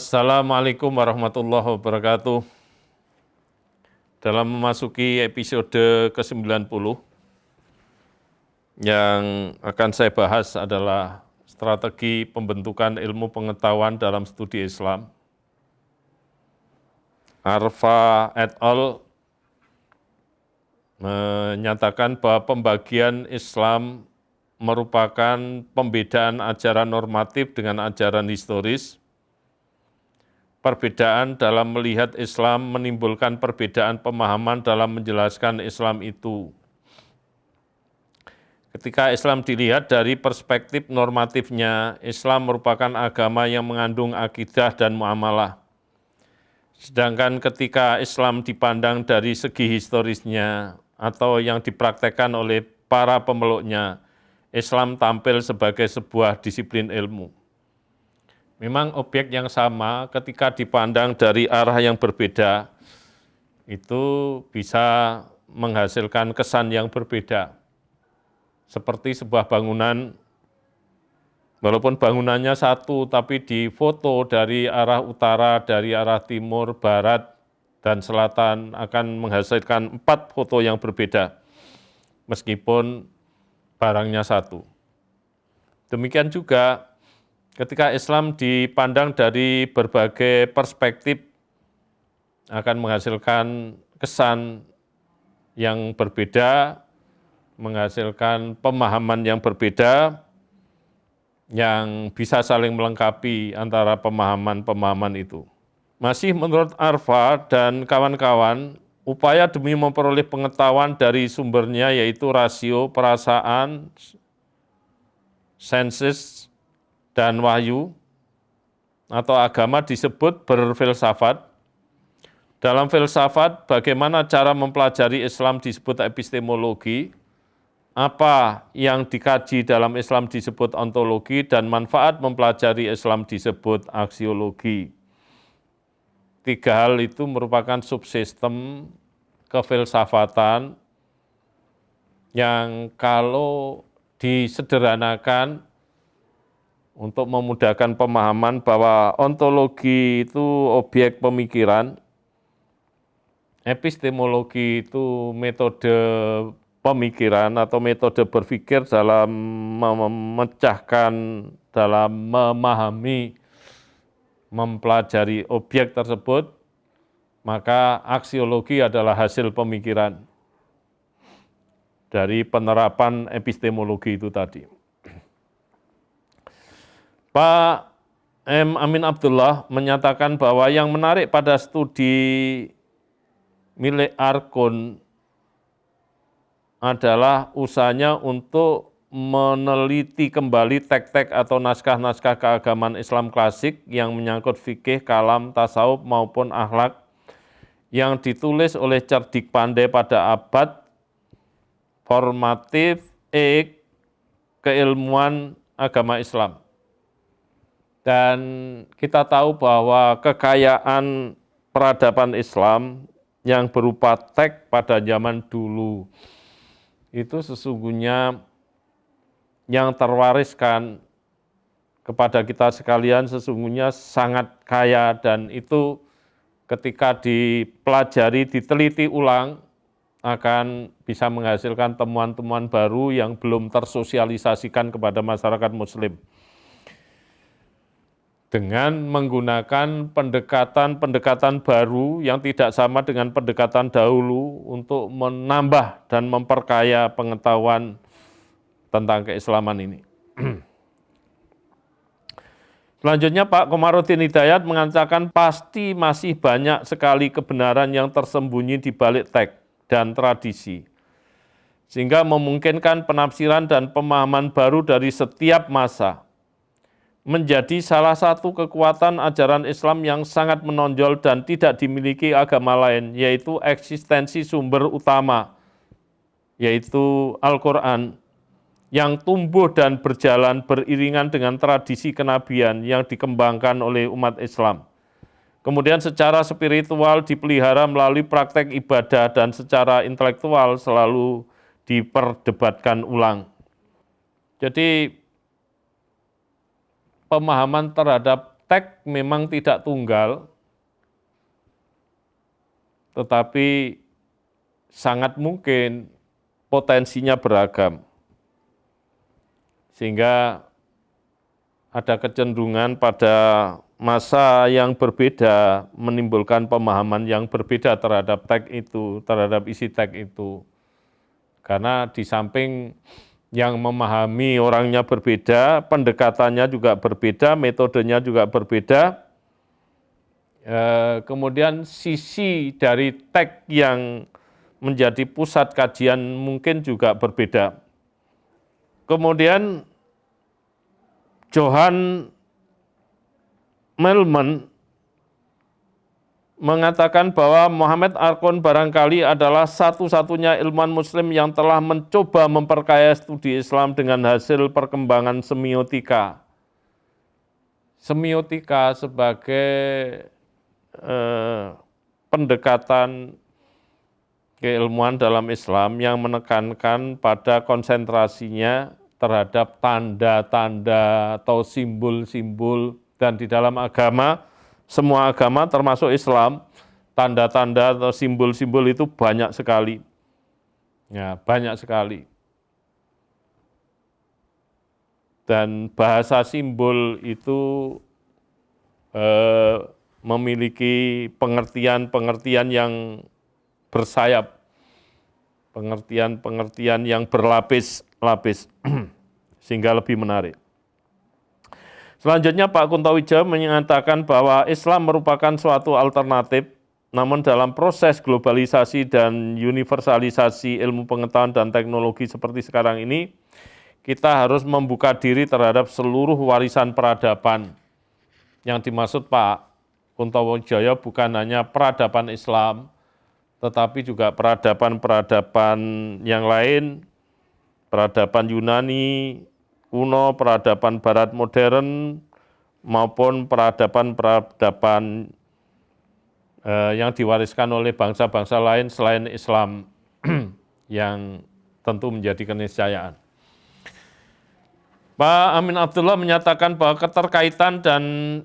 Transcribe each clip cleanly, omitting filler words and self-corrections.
Assalamualaikum warahmatullahi wabarakatuh. Dalam memasuki episode ke-90, yang akan saya bahas adalah strategi pembentukan ilmu pengetahuan dalam studi Islam. Arfa et al. Menyatakan bahwa pembagian Islam merupakan pembedaan ajaran normatif dengan ajaran historis. Perbedaan dalam melihat Islam menimbulkan perbedaan pemahaman dalam menjelaskan Islam itu. Ketika Islam dilihat dari perspektif normatifnya, Islam merupakan agama yang mengandung akidah dan muamalah. Sedangkan ketika Islam dipandang dari segi historisnya atau yang dipraktekkan oleh para pemeluknya, Islam tampil sebagai sebuah disiplin ilmu. Memang objek yang sama ketika dipandang dari arah yang berbeda, itu bisa menghasilkan kesan yang berbeda. Seperti sebuah bangunan, walaupun bangunannya satu, tapi difoto dari arah utara, dari arah timur, barat, dan selatan akan menghasilkan 4 foto yang berbeda, meskipun barangnya satu. Demikian juga ketika Islam dipandang dari berbagai perspektif, akan menghasilkan kesan yang berbeda, menghasilkan pemahaman yang berbeda, yang bisa saling melengkapi antara pemahaman-pemahaman itu. Masih menurut Arfa dan kawan-kawan, upaya demi memperoleh pengetahuan dari sumbernya yaitu rasio, perasaan, senses, dan wahyu atau agama disebut berfilsafat. Dalam filsafat, bagaimana cara mempelajari Islam disebut epistemologi, apa yang dikaji dalam Islam disebut ontologi, dan manfaat mempelajari Islam disebut aksiologi. 3 hal itu merupakan subsistem kefilsafatan yang kalau disederhanakan untuk memudahkan pemahaman bahwa ontologi itu objek pemikiran, epistemologi itu metode pemikiran atau metode berpikir dalam memecahkan, dalam memahami, mempelajari objek tersebut, maka aksiologi adalah hasil pemikiran dari penerapan epistemologi itu tadi. Pak M. Amin Abdullah menyatakan bahwa yang menarik pada studi milik Arkun adalah usahanya untuk meneliti kembali teks-teks atau naskah-naskah keagamaan Islam klasik yang menyangkut fikih, kalam, tasawuf maupun akhlak yang ditulis oleh cerdik pandai pada abad formatif keilmuan agama Islam. Dan kita tahu bahwa kekayaan peradaban Islam yang berupa teks pada zaman dulu itu sesungguhnya yang terwariskan kepada kita sekalian sesungguhnya sangat kaya, dan itu ketika dipelajari, diteliti ulang akan bisa menghasilkan temuan-temuan baru yang belum tersosialisasikan kepada masyarakat muslim. Dengan menggunakan pendekatan-pendekatan baru yang tidak sama dengan pendekatan dahulu untuk menambah dan memperkaya pengetahuan tentang keislaman ini. Selanjutnya Pak Komarudin Hidayat mengatakan pasti masih banyak sekali kebenaran yang tersembunyi di balik teks dan tradisi, sehingga memungkinkan penafsiran dan pemahaman baru dari setiap masa. Menjadi salah satu kekuatan ajaran Islam yang sangat menonjol dan tidak dimiliki agama lain, yaitu eksistensi sumber utama, yaitu Al-Quran, yang tumbuh dan berjalan beriringan dengan tradisi kenabian yang dikembangkan oleh umat Islam. Kemudian secara spiritual dipelihara melalui praktek ibadah dan secara intelektual selalu diperdebatkan ulang. Jadi pemahaman terhadap teks memang tidak tunggal, tetapi sangat mungkin potensinya beragam. Sehingga ada kecenderungan pada masa yang berbeda menimbulkan pemahaman yang berbeda terhadap teks itu, terhadap isi teks itu. Karena di samping yang memahami orangnya berbeda, pendekatannya juga berbeda, metodenya juga berbeda. Kemudian sisi dari teks yang menjadi pusat kajian mungkin juga berbeda. Kemudian Johann Melman mengatakan bahwa Muhammad Arkon barangkali adalah satu-satunya ilmuwan muslim yang telah mencoba memperkaya studi Islam dengan hasil perkembangan semiotika. Semiotika sebagai pendekatan keilmuan dalam Islam yang menekankan pada konsentrasinya terhadap tanda-tanda atau simbol-simbol, dan di dalam agama, semua agama termasuk Islam, tanda-tanda atau simbol-simbol itu banyak sekali. Ya, banyak sekali. Dan bahasa simbol itu memiliki pengertian-pengertian yang bersayap, pengertian-pengertian yang berlapis-lapis, sehingga lebih menarik. Selanjutnya Pak Kuntowijoyo menyatakan bahwa Islam merupakan suatu alternatif, namun dalam proses globalisasi dan universalisasi ilmu pengetahuan dan teknologi seperti sekarang ini, kita harus membuka diri terhadap seluruh warisan peradaban. Yang dimaksud Pak Kuntowijoyo bukan hanya peradaban Islam, tetapi juga peradaban-peradaban yang lain, peradaban Yunani kuno, peradaban Barat modern, maupun peradaban-peradaban yang diwariskan oleh bangsa-bangsa lain selain Islam yang tentu menjadi keniscayaan. Pak Amin Abdullah menyatakan bahwa keterkaitan dan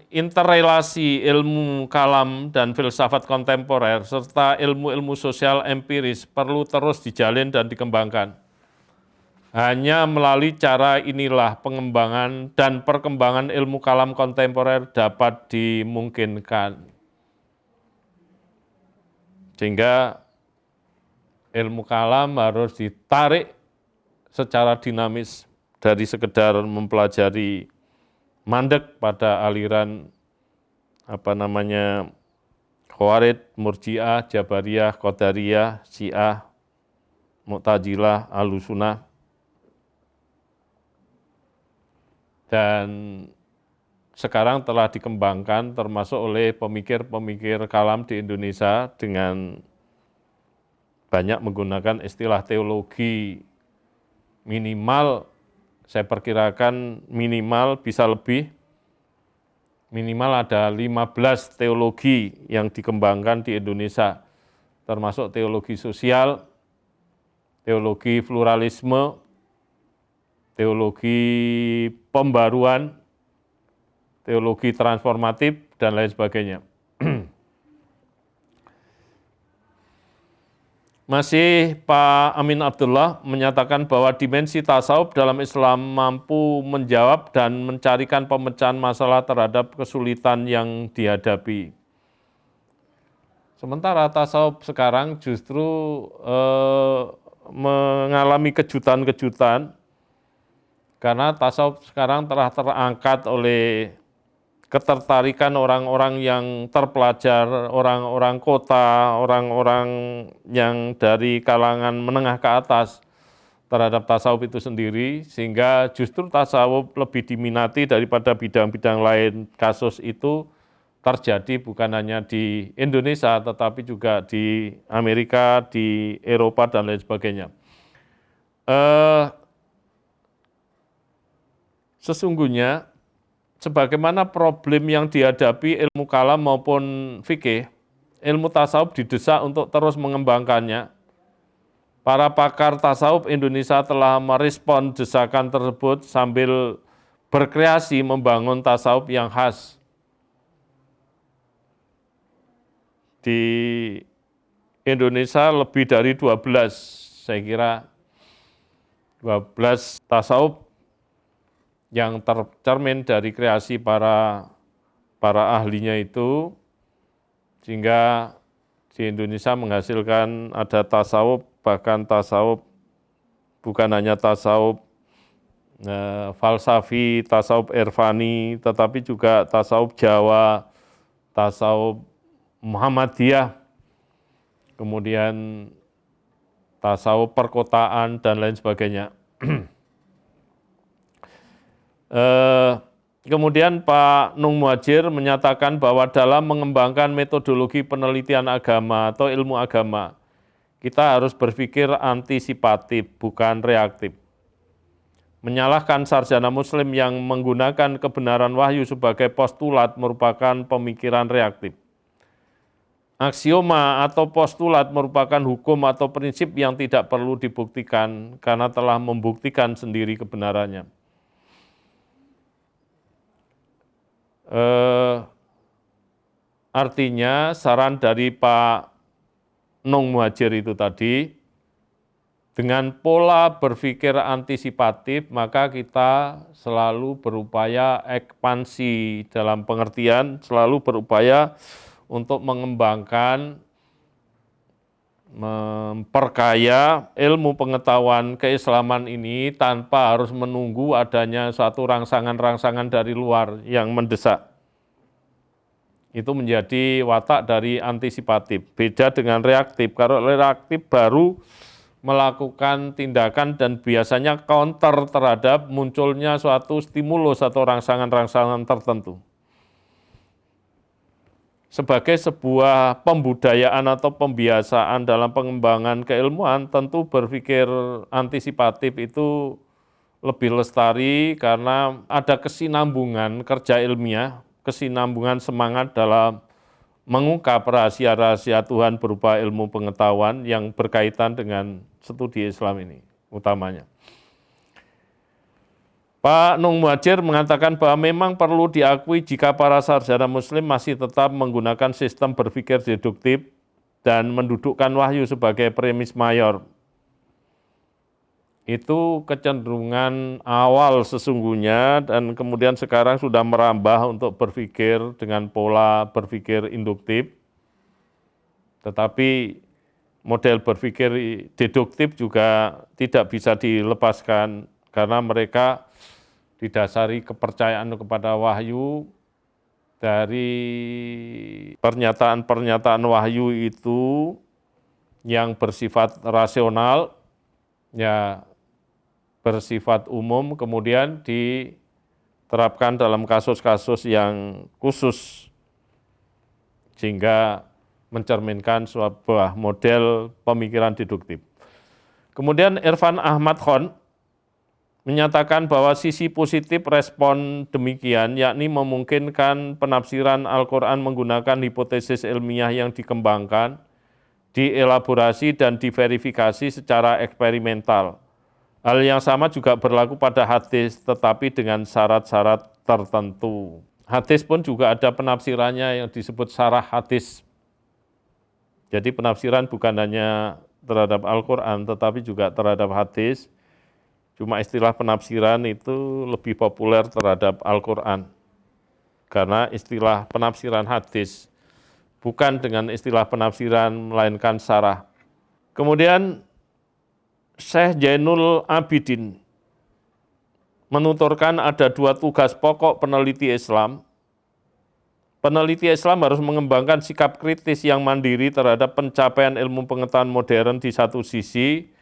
interrelasi ilmu kalam dan filsafat kontemporer serta ilmu-ilmu sosial empiris perlu terus dijalin dan dikembangkan. Hanya melalui cara inilah pengembangan dan perkembangan ilmu kalam kontemporer dapat dimungkinkan. Sehingga ilmu kalam harus ditarik secara dinamis dari sekedar mempelajari mandek pada aliran Khawarij, Murji'ah, Jabariyah, Qadariyah, Syiah, Mu'tazilah, Ahlussunnah. Dan sekarang telah dikembangkan termasuk oleh pemikir-pemikir kalam di Indonesia dengan banyak menggunakan istilah teologi. Minimal, saya perkirakan minimal bisa lebih, minimal ada 15 teologi yang dikembangkan di Indonesia, termasuk teologi sosial, teologi pluralisme, teologi pembaruan, teologi transformatif, dan lain sebagainya. Masih Pak Amin Abdullah menyatakan bahwa dimensi tasawuf dalam Islam mampu menjawab dan mencarikan pemecahan masalah terhadap kesulitan yang dihadapi. Sementara tasawuf sekarang justru mengalami kejutan-kejutan, karena tasawuf sekarang telah terangkat oleh ketertarikan orang-orang yang terpelajar, orang-orang kota, orang-orang yang dari kalangan menengah ke atas terhadap tasawuf itu sendiri, sehingga justru tasawuf lebih diminati daripada bidang-bidang lain. Kasus itu terjadi bukan hanya di Indonesia, tetapi juga di Amerika, di Eropa, dan lain sebagainya. Sesungguhnya, sebagaimana problem yang dihadapi ilmu kalam maupun fikih, ilmu tasawuf didesak untuk terus mengembangkannya. Para pakar tasawuf Indonesia telah merespon desakan tersebut sambil berkreasi membangun tasawuf yang khas. di Indonesia lebih dari 12, saya kira 12 tasawuf yang tercermin dari kreasi para ahlinya itu, sehingga di Indonesia menghasilkan ada tasawuf, bahkan tasawuf bukan hanya tasawuf falsafi, tasawuf irfani, tetapi juga tasawuf Jawa, tasawuf Muhammadiyah, kemudian tasawuf perkotaan, dan lain sebagainya. Kemudian Pak Nung Muhadjir menyatakan bahwa dalam mengembangkan metodologi penelitian agama atau ilmu agama, kita harus berpikir antisipatif, bukan reaktif. Menyalahkan sarjana muslim yang menggunakan kebenaran wahyu sebagai postulat merupakan pemikiran reaktif. Aksioma atau postulat merupakan hukum atau prinsip yang tidak perlu dibuktikan karena telah membuktikan sendiri kebenarannya. Artinya saran dari Pak Nung Muhadjir itu tadi, dengan pola berpikir antisipatif, maka kita selalu berupaya ekspansi dalam pengertian, selalu berupaya untuk mengembangkan, memperkaya ilmu pengetahuan keislaman ini tanpa harus menunggu adanya suatu rangsangan-rangsangan dari luar yang mendesak. Itu menjadi watak dari antisipatif. Beda dengan reaktif. Kalau reaktif baru melakukan tindakan dan biasanya counter terhadap munculnya suatu stimulus atau rangsangan-rangsangan tertentu. Sebagai sebuah pembudayaan atau pembiasaan dalam pengembangan keilmuan, tentu berpikir antisipatif itu lebih lestari karena ada kesinambungan kerja ilmiah, kesinambungan semangat dalam mengungkap rahasia-rahasia Tuhan berupa ilmu pengetahuan yang berkaitan dengan studi Islam ini utamanya. Pak Nung Muhadjir mengatakan bahwa memang perlu diakui jika para sarjana muslim masih tetap menggunakan sistem berpikir deduktif dan mendudukkan wahyu sebagai premis mayor. Itu kecenderungan awal sesungguhnya dan kemudian sekarang sudah merambah untuk berpikir dengan pola berpikir induktif. Tetapi model berpikir deduktif juga tidak bisa dilepaskan karena mereka didasari kepercayaan kepada wahyu. Dari pernyataan-pernyataan wahyu itu yang bersifat rasional, ya bersifat umum, kemudian diterapkan dalam kasus-kasus yang khusus, sehingga mencerminkan sebuah model pemikiran deduktif. Kemudian Irfan Ahmad Khan menyatakan bahwa sisi positif respon demikian, yakni memungkinkan penafsiran Al-Quran menggunakan hipotesis ilmiah yang dikembangkan, dielaborasi dan diverifikasi secara eksperimental. Hal yang sama juga berlaku pada hadis, tetapi dengan syarat-syarat tertentu. Hadis pun juga ada penafsirannya yang disebut syarah hadis. Jadi penafsiran bukan hanya terhadap Al-Quran, tetapi juga terhadap hadis. Cuma istilah penafsiran itu lebih populer terhadap Al-Quran. Karena istilah penafsiran hadis bukan dengan istilah penafsiran melainkan syarah. Kemudian Syekh Jainul Abidin menuturkan ada dua tugas pokok peneliti Islam. Peneliti Islam harus mengembangkan sikap kritis yang mandiri terhadap pencapaian ilmu pengetahuan modern di satu sisi,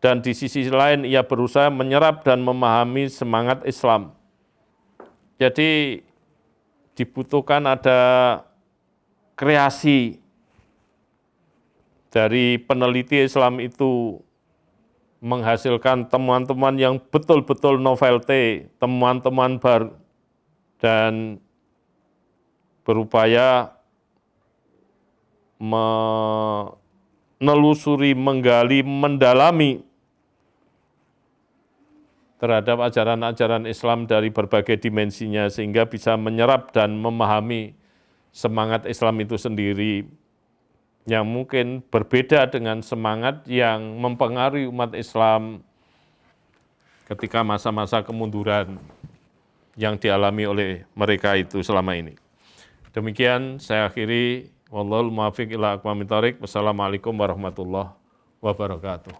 dan di sisi lain ia berusaha menyerap dan memahami semangat Islam. Jadi dibutuhkan ada kreasi dari peneliti Islam itu menghasilkan temuan-temuan yang betul-betul novelty, temuan-temuan baru, dan berupaya menelusuri, menggali, mendalami terhadap ajaran-ajaran Islam dari berbagai dimensinya sehingga bisa menyerap dan memahami semangat Islam itu sendiri. yang mungkin berbeda dengan semangat yang mempengaruhi umat Islam ketika masa-masa kemunduran yang dialami oleh mereka itu selama ini. Demikian saya akhiri. Wallahul muwaffiq ila aqwamit thoriq. Wassalamualaikum warahmatullahi wabarakatuh.